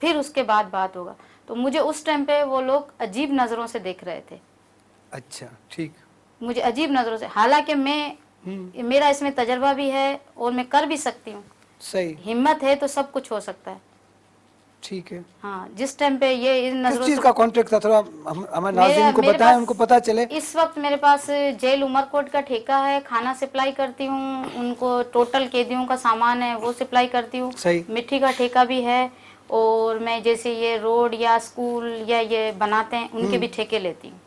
फिर उसके बाद बात होगा। तो मुझे उस टाइम पे वो लोग अजीब नजरों से देख रहे थे। अच्छा, ठीक। मुझे अजीब नजरों से, हालांकि मैं मेरा इसमें तजर्बा भी है और मैं कर भी सकती हूँ, सही, हिम्मत है तो सब कुछ हो सकता है। ठीक है। हाँ, जिस टाइम पे ये इन किस नजरों चीज से, का कॉन्ट्रैक्ट था, थोड़ा हमारे नाज़रीन को मेरे बताएं, पास उनको पता चले। इस वक्त मेरे पास जेल उमरकोट का ठेका है, खाना सप्लाई करती हूँ उनको, टोटल कैदियों का सामान है वो सप्लाई करती हूँ, सही। मिट्टी का ठेका भी है, और मैं जैसे ये रोड या स्कूल या ये बनाते हैं उनके भी ठेके लेती हूँ।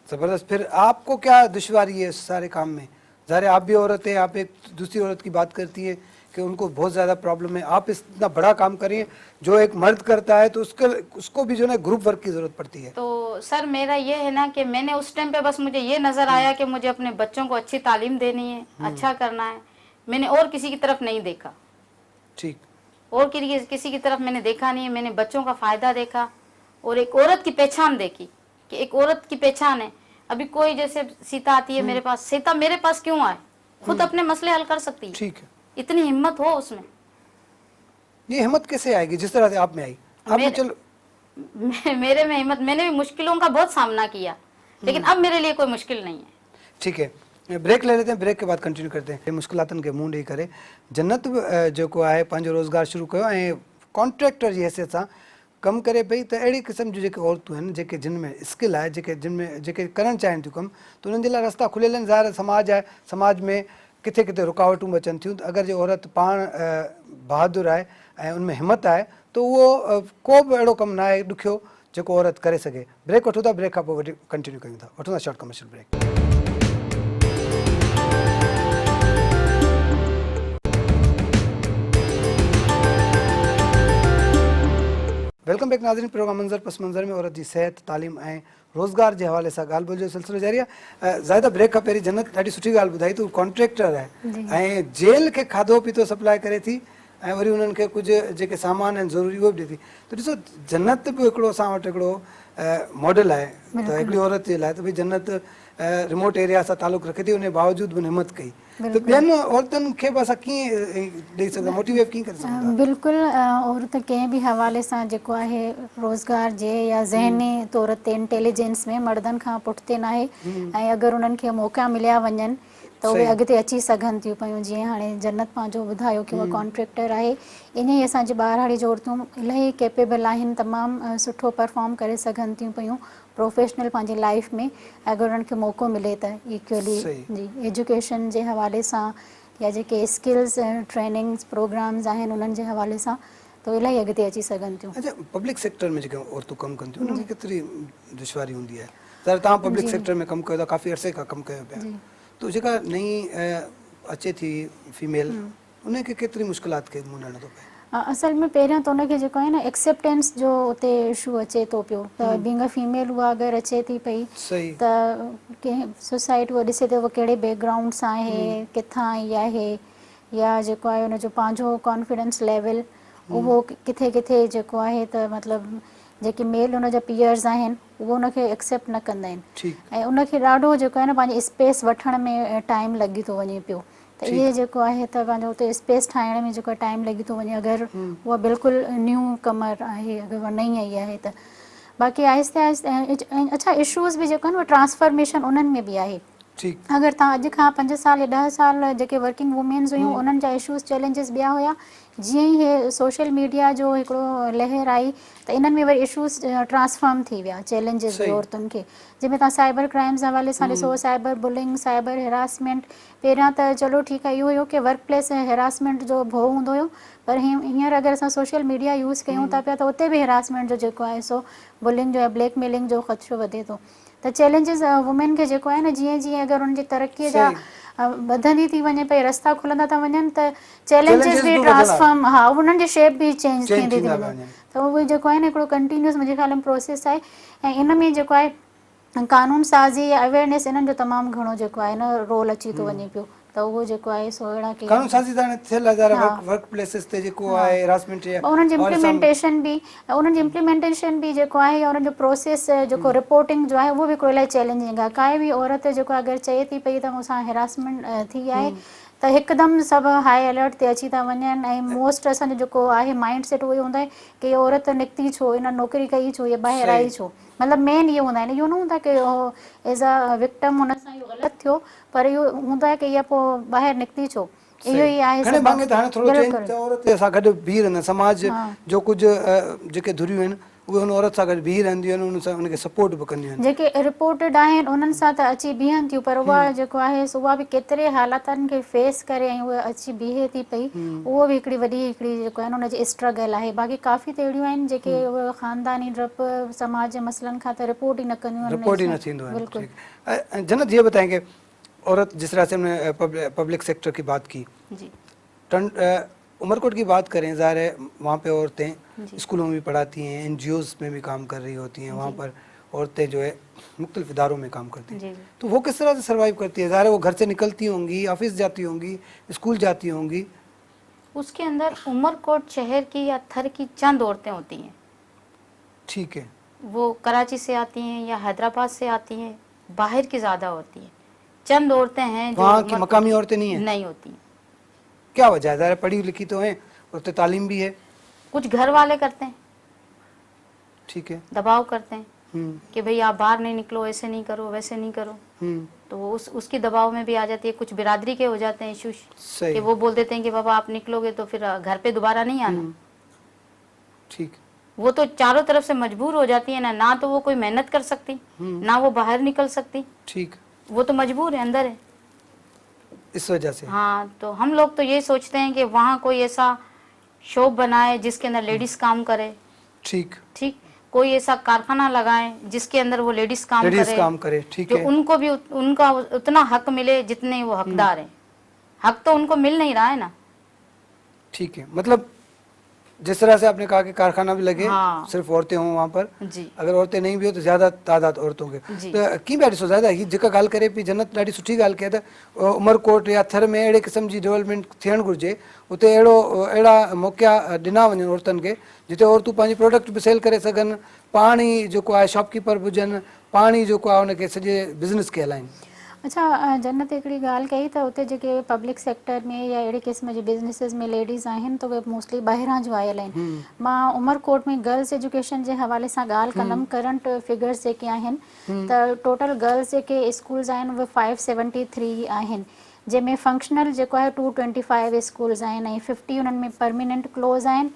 जबरदस्त। फिर आपको क्या दुश्वारी है इस सारे काम में? ज़ाहिर है आप भी औरत है, आप एक दूसरी औरत की बात करती है कि उनको बहुत ज़्यादा प्रॉब्लम है, आप इतना बड़ा काम करिए जो एक मर्द करता है, तो उसको भी जो है ग्रुप वर्क की ज़रूरत पड़ती है। तो सर मेरा ये है ना कि मैंने उस टाइम पे बस मुझे ये नज़र आया कि मुझे अपने बच्चों को अच्छी तालीम देनी है, अच्छा करना है, मैंने और किसी की तरफ नहीं देखा। ठीक। और किसी की तरफ मैंने देखा नहीं है, मैंने बच्चों का फायदा देखा और एक औरत की पहचान देखी कि एक औरत की पहचान है। अभी कोई जैसे सीता आती है मेरे पास, सीता मेरे पास क्यों आए, खुद अपने मसले हल कर सकती है। ठीक है। इतनी हिम्मत हो उसमें। ये हिम्मत कैसे आएगी जिस तरह से आप में आई? आपने चलो मेरे में हिम्मत, मैंने भी मुश्किलों का बहुत सामना किया, लेकिन अब मेरे लिए कोई मुश्किल नहीं है। ठीक है, ब्रेक ले लेते हैं, ब्रेक के बाद कंटिन्यू करते हैं। मुश्किलातन के मुंह ॾेई करे जन्नत जेको आहे पंहिंजो रोज़गार शुरू कयो ऐं कॉन्ट्रैक्टर जी हैसियत सां कमु करे पई। त अहिड़ी क़िस्म जूं जेके औरतूं आहिनि, जेके जिन में स्किल आहे, जेके करणु चाहिनि थियूं कमु, त उन्हनि जे लाइ रस्ता खुलियल आहिनि। ज़ाहिर समाज आहे, समाज में किथे किथे रुकावटूं बि अचनि थियूं। त अगरि जे औरत पाण बहादुर आहे ऐं उनमें हिमत आहे, त उहो को बि अहिड़ो कमु न आहे ॾुखियो जेको औरत करे सघे। ब्रेक वठूं था, ब्रेक खां पोइ वरी कंटिन्यू कयूं था। वठूं था short commercial break. Welcome back नाज़रीन, प्रोग्राम मंज़र पस मंज़र में औरत जी सेहत, तालीम ऐं रोज़गार जे हवाले सां ॻाल्हि ॿोल जो सिलसिलो जारी आहे। ज़ाहिदा ब्रेक खां पहिरीं जन्नत ॾाढी सुठी ॻाल्हि ॿुधाई, तूं कॉन्ट्रैक्टर आहे ऐं जेल खे खाधो पीतो सप्लाई करे थी ऐं वरी उन्हनि खे कुझु जेके सामान आहिनि ज़रूरी उहे बि ॾिए थी। त ॾिसो, जन्नत बि हिकिड़ो असां वटि हिकिड़ो मॉडल आहे। त हिकिड़ी औरत जे लाइ त भई जन्नत रिमोट एरिया सां तालुक़ु रखे थी, उन बावजूद बि हिमत कई। त ॿियनि औरतुनि खे बि असां कीअं ॾेई सघंदा, मोटिवेट कीअं करे सघंदा? बिल्कुलु, औरत कंहिं बि हवाले सां जेको आहे रोज़गार जे या ज़हनी तौर ते इंटेलिजेंस में मर्दनि खां पुठिते न आहे। ऐं अगरि उन्हनि खे मौक़ा मिलिया वञनि त उहे अॻिते अची सघनि थियूं पियूं। जीअं हाणे जन्नत पंहिंजो ॿुधायो कि उहा कॉन्ट्रैक्टर आहे, ईअं ई असांजी ॿारहाड़ी जी औरतूं इलाही कैपेबल आहिनि, तमामु सुठो परफॉर्म करे सघनि थियूं पियूं प्रोफेशनल पंहिंजी लाइफ में, अगरि उन्हनि खे मौक़ो मिले त। इक्वली जी एजुकेशन जे हवाले सां या जेके स्किल्स ट्रेनिंग्स प्रोग्राम्स आहिनि उन्हनि जे हवाले सां, त इलाही अॻिते अची सघनि थियूं। अच्छा, पब्लिक सेक्टर में जेके औरतूं कमु कनि थियूं उनमें केतिरी दुश्वारी हूंदी आहे? सर, तव्हां पब्लिक सेक्टर में कमु कयो था, काफ़ी अरसे खां कमु कयो पिया, तो जेका नई अचे थी फीमेल, उनखे केतिरी मुश्किलात खे मुंहुं ॾियणो थो पए? असल में पहिरियों त उनखे जेको आहे न एक्सेप्टेंस जो उते इशू अचे थो पियो। त बीइंग अ फीमेल उहा अगरि अचे थी पई त कंहिं सोसाइटी उहा ॾिसे थो उहा कहिड़े बैकग्राउंड सां आहे, किथां आई आहे, या जेको आहे उनजो पंहिंजो कॉन्फिडेंस लेवल उहो किथे किथे जेको आहे त मतिलबु जेके मेल उनजा पीयर्स आहिनि उहो उनखे एक्सेप्ट न कंदा आहिनि ऐं उनखे ॾाढो जेको आहे न पंहिंजी स्पेस वठण में टाइम लॻी थो वञे पियो। त इहे जेको आहे त पंहिंजो हुते स्पेस ठाहिण में जेको टाइम लॻी थो वञे, अगरि उहा बिल्कुलु न्यू कमर आहे, अगरि उहा नई आई आहे त। बाक़ी आहिस्ते आहिस्ते अच्छा इशूज़ बि जेको आहे न उहा ट्रांसफॉर्मेशन उन्हनि में बि आहे। अगरि तव्हां अॼु खां 5 साल या 10 साल जेके वर्किंग वुमेन्स हुयूं उन्हनि जा इशूज़ चैलेंजिस ॿिया हुया, जीअं ई हे सोशल मीडिया जो हिकिड़ो लहर आई त इन्हनि में वरी इशूज़ ट्रांसफॉर्म थी विया, चैलेंजिस बि औरतुनि खे। जंहिंमें तव्हां साइबर क्राइम्स हवाले सां ॾिसो, साइबर बुलिंग, साइबर हेरासमेंट। पहिरियां त चलो ठीकु आहे, इहो हुयो कि वर्क प्लेस हेरासमेंट जो भउ हूंदो हुयो, पर हींअर अगरि असां सोशल मीडिया यूज़ कयूं था पिया त उते बि हेरासमेंट जो जेको आहे सो बुलिंग जो या ब्लैकमेलिंग जो ख़दशो वधे थो। त चैलेंजिस वुमेन खे जेको आहे न, जीअं जीअं अगरि उनजी तरक़ीअ जा वधंदी थी वञे पई, रस्ता खुलंदा था वञनि त चैलेंजेस Challenges बि बि ट्रांसफॉर्म, हा उन्हनि जी शेप बि चेंज Change थींदी थी थींदा वञे। वञनि। त उहो जेको आहे न हिकिड़ो कंटिन्यूस मुंहिंजे ख़्याल में प्रोसेस आहे। ऐं इन में जेको आहे कानून साज़ी या अवेयरनेस इन्हनि जो तमामु घणो जेको आहे न रोल अची थो वञे पियो। त उहो जेको आहे सो अहिड़ा के कानून साज़ी त हाणे थियल आहे ज़ाहिर हा। वर्क प्लेसिस ते जेको हा। आहे हरासमेंट उन्हनि जी और सम इम्प्लीमेंटेशन बि जेको आहे, या उन्हनि जो प्रोसेस जेको रिपोर्टिंग जो आहे उहो बि हिकिड़ो इलाही चैलेंजिंग आहे। काई बि औरत जेको अगरि चए थी पई त मूंसां हेरासमेंट थी आहे त हिकदमि सभु हाई अलर्ट ते अची था वञनि। ऐं मोस्ट असांजो जेको आहे माइंड सेट उहो ई हूंदो आहे की इहा औरत निकिती छो, इन नौकिरी कई छो, या ॿाहिरि आई छो, मतिलबु मेन इहो हूंदा आहिनि। इहो न हूंदा की एज़ अ विक्टम हुन सां इहो ग़लति थियो, पर इहो हूंदो आहे की इहा पोइ ॿाहिरि निकिती छो, इहो ई आहे घणे भाङे त हाणे थोरो चेंज बिल्कुलु। त औरत सां गॾु बीह रहंदा, समाज हा। जो कुझु जेके धुरियूं आहिनि उहे हुन औरत सां गॾु बीह रहंदियूं आहिनि, उन सां उनखे सपोर्ट बि कंदियूं आहिनि। जेके रिपोर्टेड आहिनि उन्हनि सां त अची बीहनि थियूं, पर उहा जेको आहे सो उहा बि केतिरे हालातनि खे फेस करे ऐं उहा अची बीहे थी पई, उहो बि हिकिड़ी वॾी हिकिड़ी जेको आहे न हुनजी स्ट्रगल आहे। बाक़ी काफ़ी त अहिड़ियूं आहिनि जेके उहे ख़ानदानी डपु समाज जे मसइलनि खां त रिपोर्ट ई न कंदियूं आहिनि। रिपोर्ट ही न थींदो है। बिल्कुलु। ठीक। जन्नत ये बताएंगे, औरत जिस तरह से हमने पब्लिक सेक्टर की बात की, जी उमरकोट की बात करें, ज़ाहिर है वहाँ पे औरतें स्कूलों में भी पढ़ाती हैं, एनजीओज़ में भी काम कर रही होती हैं, वहाँ पर औरतें जो है मुख्तलिफ इदारों में काम करती हैं, तो वो किस तरह से सर्वाइव करती है? ज़ाहिर है वो घर से निकलती होंगी, ऑफिस जाती होंगी, स्कूल जाती होंगी। उसके अंदर उमरकोट शहर की या थर की चंद औरतें होती हैं। ठीक है। वो कराची से आती हैं या हैदराबाद से आती हैं, बाहर की ज़्यादा होती हैं। चंद औरतें हैं जो वहाँ की मकामी औरतें नहीं हैं? नहीं होती। क्या वजह है? ज़ाहिर है पढ़ी लिखी तो हैं और तो तालीम भी है। कुछ घर वाले करते हैं, ठीक है। दबाव करते हैं कि भाई आप बाहर नहीं निकलो, ऐसे नहीं करो, वैसे नहीं करो, तो वो उसकी दबाव में भी आ जाती है। कुछ बिरादरी के हो जाते हैं इशूज कि वो बोल देते हैं कि बाबा आप निकलोगे तो फिर घर पे दोबारा नहीं आना। ठीक। वो तो चारों तरफ से मजबूर हो जाती है ना तो वो कोई मेहनत कर सकती, ना वो बाहर निकल सकती। ठीक। वो तो मजबूर है, अंदर है, इस वजह से। हाँ, तो हम लोग तो ये सोचते हैं कि वहाँ कोई ऐसा शॉप बनाए जिसके अंदर लेडीज काम करे। ठीक। ठीक। कोई ऐसा कारखाना लगाए जिसके अंदर वो लेडीज काम करे। ठीक है, है। उनको भी उनका उतना हक मिले जितने वो हकदार हैं। हक तो उनको मिल नहीं रहा है ना। ठीक है, मतलब जिस तरह से आपने कहा कि कारखाना भी लगे, हाँ। सिर्फ औरतें हों वहाँ पर, जी। अगर औरतें नहीं भी हो तो ज़्यादा तादाद औरतों के। तो की बैठी सो ज़्यादा ही जेका ॻाल्हि करे पई जन्नत, ॾाढी सुठी ॻाल्हि कया त उमरकोट या थर में अहिड़े क़िस्म जी डेवलपमेंट थियणु घुरिजे, उते अहिड़ा मौक़ा ॾिना वञनि औरतुनि खे जिते औरतूं पंहिंजी प्रोडक्ट बि सेल करे सघनि, पाण ई जेको आहे शॉपकीपर बि हुजनि, पाण ई जेको आहे हुनखे सॼे बिज़नेस खे हलाइनि। अच्छा, जन्नत हिकिड़ी ॻाल्हि कई त उते जेके पब्लिक सेक्टर में या अहिड़े क़िस्म जे बिज़नेसिस में लेडीज़ आहिनि त उहे मोस्टली ॿाहिरां जो आयल आहिनि। मां उमरकोट में गर्ल्स एजुकेशन जे हवाले सां ॻाल्हि कंदमि। करंट फिगर्स जेके आहिनि त टोटल गर्ल्स जेके स्कूल्स आहिनि उहे 573 आहिनि, जंहिंमें फंक्शनल जेको आहे 225 स्कूल्स आहिनि ऐं 50 उन्हनि में परमानेंट क्लोज़ आहिनि,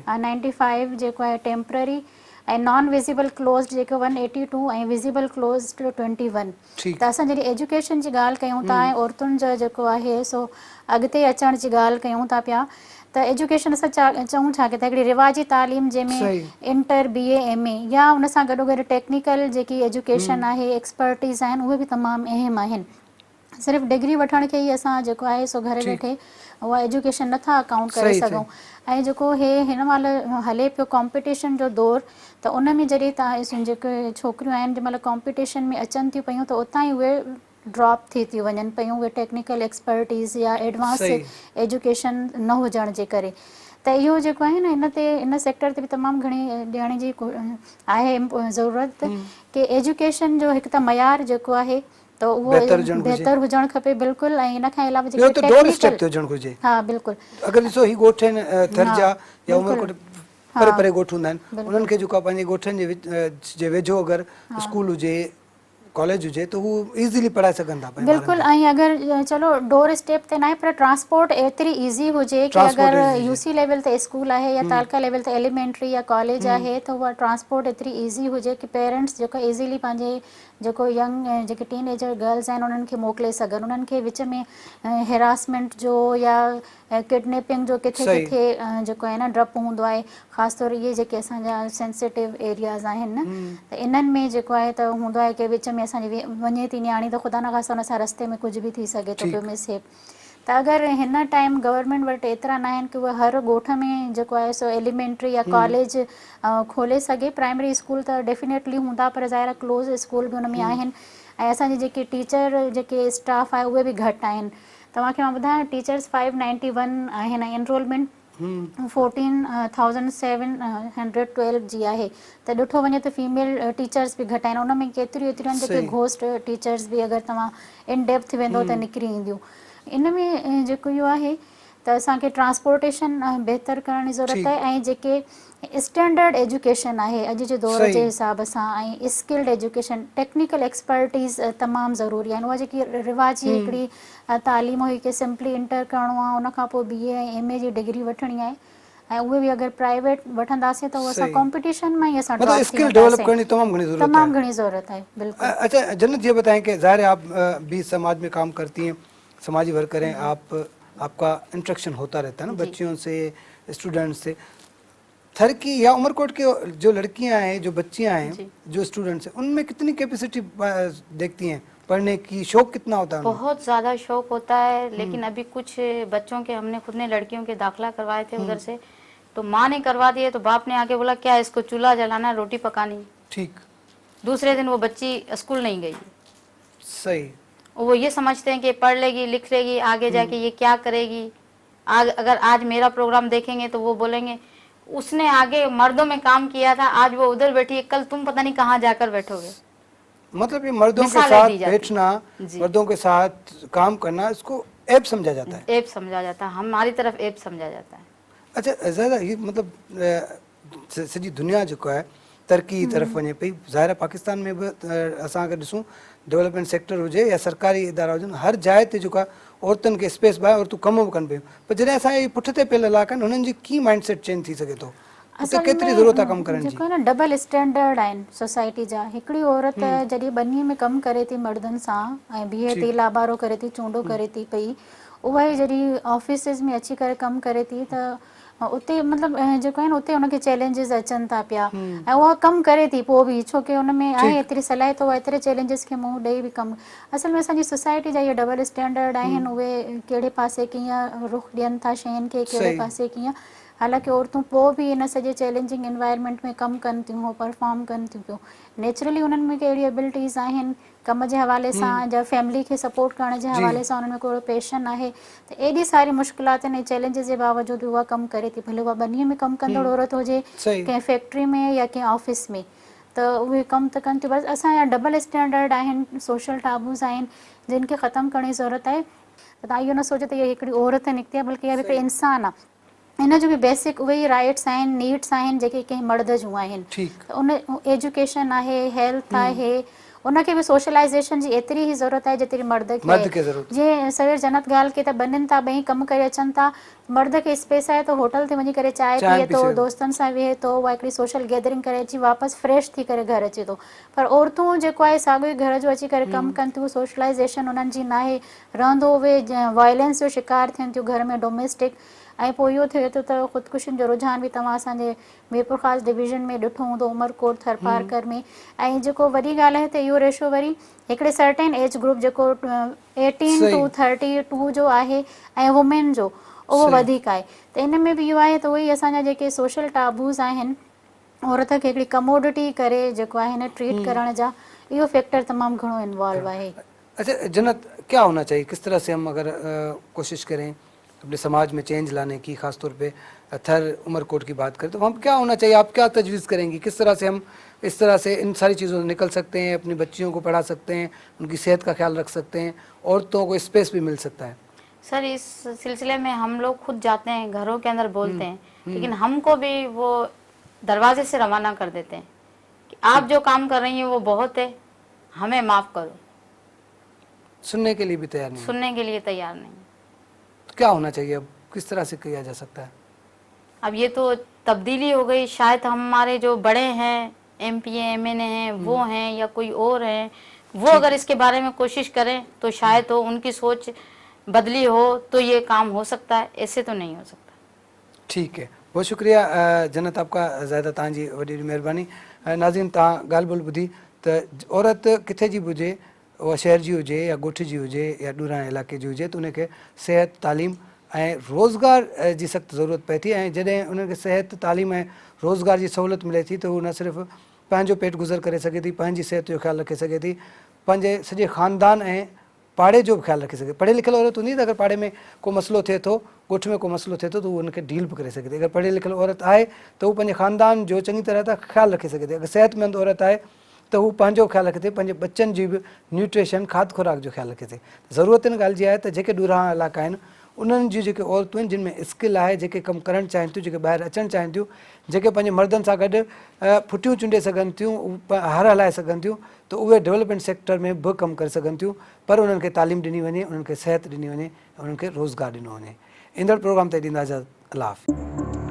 95 जेको आहे टेम्पररी, ऐं नॉन विज़िबल क्लोज़ड जेको 182 ऐं विज़िबल क्लोज़ड 21। त असां जॾहिं एजुकेशन जी ॻाल्हि कयूं था ऐं औरतुनि जो जेको आहे सो अॻिते अचण जी ॻाल्हि कयूं था पिया, त एजुकेशन असां चऊं छा कि त हिकिड़ी रिवाजी तालीम जंहिंमें इंटर BA MA या उन सां गॾोगॾु टेक्निकल जेकी एजुकेशन आहे, एक्सपर्टीज़ आहिनि, उहे बि तमामु अहम आहिनि। सिर्फ़ु डिग्री वठण खे ई असां जेको आहे सो घरु वेठे उहा एजुकेशन नथा अकाउंट करे सघूं। ऐं जेको हिन महिल हले पियो कॉम्पिटिशन जो दौरु, त उन में जॾहिं तव्हां जेके छोकिरियूं आहिनि जंहिं महिल कॉम्पिटिशन में अचनि थियूं पियूं त उतां ई उहे ड्रॉप थी थियूं वञनि पियूं, उहे टेक्निकल एक्सपर्टीज़ या एडवांस एजुकेशन न हुजण जे करे। त इहो जेको आहे न इन सेक्टर ते बि तमामु घणी ॾियण जी आहे ज़रूरत कि एजुकेशन जो हिकु त मयार जेको आहे त उहो बहितर हुजणु खपे। बिल्कुलु। ऐं इन खां अलावा जेके टेक्निकल, हा बिल्कुलु, अगरि ॾिसो ही ॻोठ आहिनि थर जा या उमरकोट परे परे ॻोठ हूंदा आहिनि, उन्हनि खे जेको आहे पंहिंजे ॻोठनि जे वेझो अगरि स्कूल हुजे, कॉलेज हुजे त हू इज़ीली पढ़ाए सघनि था। बिल्कुलु। ऐं अगरि चलो डोर स्टेप ते न आहे पर ट्रांसपोर्ट एतिरी ईज़ी हुजे कि अगरि UC लेवल ते स्कूल आहे या तालका लेवल ते एलिमेंट्री या कॉलेज आहे त उहा ट्रांसपोर्ट एतिरी ईज़ी हुजे कि पेरेंट्स जेको ईज़ीली पंहिंजे जेको यंग जेके टीनेजर गर्ल्स आहिनि उन्हनि खे मोकिले सघनि, उन्हनि खे विच में हेरासमेंट जो या किडनैपिंग जो किथे सही। किथे जेको आहे न डपु हूंदो आहे, ख़ासि तौर इहे जेके असांजा सेंसिटिव एरियाज़ आहिनि न, त इन्हनि में जेको आहे त हूंदो आहे की विच में असांजी वञे थी न्याणी त ख़ुदा न ख़ासि हुन सां रस्ते में कुझु बि थी सघे थो पियो मिसहेप। त अगरि हिन टाइम गवर्नमेंट वटि एतिरा न आहिनि की उहे हर ॻोठ में जेको आहे सो एलिमेंट्री या कॉलेज खोले सघे, प्राइमरी स्कूल त डेफिनेटली हूंदा पर ज़ाहिर क्लोज स्कूल बि हुन में आहिनि, ऐं असांजी जेके टीचर जेके स्टाफ आहे उहे बि घटि आहिनि। तव्हांखे मां ॿुधायां टीचर्स 591 आहिनि ऐं एनरोलमेंट 14,712 जी आहे, त ॾिठो वञे त फीमेल टीचर्स बि घटि आहिनि, उन में केतिरियूं एतिरियूं आहिनि जेके घोस्ट टीचर्स बि अगरि तव्हां इन डेप्थ वेंदो त निकिरी ईंदियूं। इन में जेको इहो आहे त असांखे ट्रांसपोर्टेशन बहितर करण जी ज़रूरत आहे, ऐं जेके स्टैंडर्ड एजुकेशन आहे अॼु जे दौर जे हिसाब सां, ऐं स्किल्ड एजुकेशन टेक्निकल एक्सपर्टीज़ तमामु ज़रूरी आहिनि। उहा जेकी रिवाजी हिकिड़ी तालीम हुई की सिंपली इंटर करिणो आहे, उनखां पोइ BA ऐं MA जी डिग्री वठणी आहे, ऐं उहे बि अगरि प्राइवेट वठंदासीं त उहो असां कॉम्पिटिशन में ही असां मतलब स्किल डेवलप करनी तमामु घणी ज़रूरत आहे। बिल्कुलु। अच्छा जन्नत, ये बताएं कि ज़ाहिर है आप भी समाज में काम करती हैं, समाजी वर्कर हैं आप, आपका इंटरेक्शन होता रहता है ना बच्चियों से, स्टूडेंट्स से। थरकी या उमरकोट के जो लड़कियां हैं, जो बच्चियां हैं, जो स्टूडेंट्स हैं, उनमें कितनी कैपेसिटी देखती हैं पढ़ने की, शौक कितना होता है? बहुत ज़्यादा शौक होता है, लेकिन अभी कुछ बच्चों के हमने खुद ने लड़कियों के दाखिला करवाए थे उधर से, तो माँ ने करवा दिए तो बाप ने आके बोला क्या इसको चूल्हा जलाना, रोटी पकानी। ठीक। दूसरे दिन वो बच्ची स्कूल नहीं गई। सही। वो ये समझते हैं कि पढ़ लेगी लिख लेगी आगे जाके ये क्या करेगी। अगर आज मेरा प्रोग्राम देखेंगे तो वो बोलेंगे उसने आगे मर्दों में काम किया था, आज वो उधर बैठी है, कल तुम पता नहीं कहाँ जाकर बैठोगे। मतलब ये मर्दों के साथ बैठना, मर्दों के साथ काम करना, इसको ऐप समझा जाता है। ऐप समझा जाता है, हमारी तरफ ऐप समझा जाता है। अच्छा ज़्यादा ये मतलब सॼी दुनिया जेको आहे तरक़ी तरफ़ वञे पई, ज़ाहिर आहे पाकिस्तान में बि असां अगरि ॾिसूं डेवलपमेंट सेक्टर हुजे या सरकारी इदारा हुजनि, हर जाइ ते जेको आहे औरतुनि खे स्पेस बि आहे, औरतूं कम बि कनि पियूं, पर जॾहिं असांजे पुठिते पियल इलाइक़ा आहिनि हुननि जी कीअं माइंड सेट चेंज थी सघे थो, उते केतिरी ज़रूरत आहे कमु करण जी? जेको आहे न डबल स्टैंडर्ड आहिनि सोसाइटी जा। हिकिड़ी औरत जॾहिं बनीअ में कमु करे थी मर्दनि सां ऐं बीहे थी, लाबारो करे थी, चूंडो करे थी पई, उहा ई जॾहिं ऑफिसिस में अची करे कमु करे थी त उते मतिलबु जेको आहे न उते उनखे चैलेंजिस अचनि था पिया, ऐं उहा कमु करे थी पोइ बि, छो की उन में आहे एतिरी सलाहियत, उहा एतिरे चैलेंजिस खे मुंहुं ॾेई बि कमु। असल में असांजी सोसाइटी जा इहे डबल स्टैंडर्ड आहिनि, उहे कहिड़े पासे कीअं रुख ॾियनि था शयुनि खे, कहिड़े पासे कीअं। हालांकि औरतूं पोइ बि इन सॼे चैलेंजिंग इन्वायरमेंट में कमु कनि थियूं, परफॉर्म कनि थियूं पियूं। नेचुरली उन्हनि में कहिड़ी एबिलिटीज़ आहिनि कम जे हवाले सां, या फैमिली खे सपोर्ट करण जे हवाले सां उन्हनि में कोई पैशन आहे, त एॾी सारी मुश्किलात ऐं चैलेंजिस जे बावजूदि उहा कमु करे थी, भले उहा बनीअ में कमु कंदड़ औरत हुजे, कंहिं फैक्ट्री में या कंहिं ऑफिस में, त उहे कमु त कनि थियूं। बसि असांजा डबल स्टैंडर्ड आहिनि, सोशल टाबूज़ आहिनि, जिन खे ख़तमु करण जी ज़रूरत आहे। त तव्हां इहो न सोचो त इहा हिकिड़ी औरत निकिती आहे, बल्कि इहा हिकिड़ी इंसान आहे, इन जो बि बेसिक उहे ई राइट्स आहिनि, नीड्स आहिनि जेके कंहिं मर्द जूं आहिनि। उन एजुकेशन आहे, हेल्थ आहे, उनखे बि सोशलाइज़ेशन जी एतिरी ई ज़रूरत आहे जेतिरी मर्द खे। जीअं सवेर जन्नत ॻाल्हि कई त बनिनि था ॿई कमु करे अचनि था, मर्द खे स्पेस आहे त होटल ते वञी करे चांहि पीए थो, दोस्तनि सां वेहे थो, उहा हिकिड़ी सोशल गैदरिंग करे अची वापसि फ्रेश थी करे घर अचे थो। पर औरतूं जेको आहे साॻियो ई घर जो अची करे कमु कनि थियूं, सोशलाइज़ेशन उन्हनि जी न आहे, रहंदो उहे वायलेंस जो शिकार थियनि थियूं घर में, डोमेस्टिक। ऐं पोइ इहो थिए थो त ख़ुदकुशियुनि जो रुझान बि तव्हां असांजे मीरपुर ख़ासि डिवीज़न में ॾिठो हूंदो, उमरकोट, थरपारकर में। ऐं जेको वॾी ॻाल्हि आहे त इहो रेशो वरी हिकिड़े सर्टेन एज ग्रुप जेको 18 to 32 जो आहे ऐं वुमेन जो उहो वधीक आहे। त इन में बि इहो आहे त उहे ई असांजा जेके सोशल टाबूज़ आहिनि, औरत खे हिकिड़ी कमोडिटी करे जेको आहे न ट्रीट करण जा, इहो फैक्टर तमामु घणो इन्वॉल्व आहे। अच्छा जन्नत, क्या होना चाहिए, किस तरह से हम अगर कोशिश करें अपने समाज में चेंज लाने की, खासतौर पे थर उमरकोट की बात करें तो हम क्या होना चाहिए, आप क्या तजवीज़ करेंगी, किस तरह से हम इस तरह से इन सारी चीज़ों से निकल सकते हैं, अपनी बच्चियों को पढ़ा सकते हैं, उनकी सेहत का ख्याल रख सकते हैं, औरतों को स्पेस भी मिल सकता है? सर इस सिलसिले में हम लोग खुद जाते हैं, घरों के अंदर बोलते हैं, लेकिन हमको भी वो दरवाजे से रवाना कर देते हैं कि आप जो काम कर रही हैं वो बहुत है, हमें माफ़ करो। सुनने के लिए भी तैयार नहीं? सुनने के लिए तैयार नहीं। तो क्या होना चाहिए, अब किस तरह से किया जा सकता है? अब ये तो तब्दीली हो गई, शायद हमारे जो बड़े हैं, MP MNA हैं, वो हैं या कोई और हैं, वो अगर इसके बारे में कोशिश करें तो शायद हो उनकी सोच बदली हो तो ये काम हो सकता है, ऐसे तो नहीं हो सकता। ठीक है, बहुत शुक्रिया जन्नत आपका ज़्यादा तव्हांजी वॾी महिरबानी। नाज़रीन तव्हां ॻाल्हि ॿोल ॿुधी त औरत किथे जी बि हुजे, उहा शहर जी हुजे या ॻोठ जी हुजे या ॾूराणे इलाइक़े जी हुजे, त उनखे सिहत तालीम ऐं रोज़गार जी सख़्तु ज़रूरत पए थी। ऐं जॾहिं उनखे सिहत तालीम ऐं रोज़गार जी सहूलियत मिले थी त हू न सिर्फ़ु पंहिंजो पेट गुज़र करे सघे थी, पंहिंजी सिहत जो ख़्यालु रखे सघे थी, पंहिंजे सॼे ख़ानदान ऐं पाड़े जो बि ख़्यालु रखे सघे। पढ़ियल लिखियल औरत हूंदी त अगरि पाड़े में को मसइलो थिए थो, ॻोठ में को मसइलो थिए थो त उहो उनखे डील बि करे सघे थी। अगरि पढ़ियल लिखियल औरत आहे त हू पंहिंजे ख़ानदान जो चङी तरह सां ख़्यालु रखे सघे थी। अगरि सिहतमंद औरत आहे त हू पंहिंजो ख़्यालु रखे थी, पंहिंजे बच्चनि जी बि न्यूट्रिशन खाद खुराक जो ख़्यालु रखे थी। ज़रूरत इन ॻाल्हि जी आहे त जेके ॾूराणा इलाइक़ा आहिनि उन्हनि जूं जेके औरतूं आहिनि जिन में स्किल आहे, जेके कमु करणु चाहिनि थियूं, जेके ॿाहिरि अचणु चाहिनि थियूं, जेके पंहिंजे मर्दनि सां गॾु फुटियूं चुंडे सघनि थियूं, हर हलाए सघनि थियूं, त उहे डेवलपमेंट सेक्टर में बि कमु करे सघनि थियूं, पर उन्हनि खे तालीम ॾिनी वञे, उन्हनि खे सिहत ॾिनी वञे, उन्हनि खे रोज़गार ॾिनो वञे। ईंदड़ प्रोग्राम ते ॾींदा इजाज़त। अल्लाह हाफ़िज़।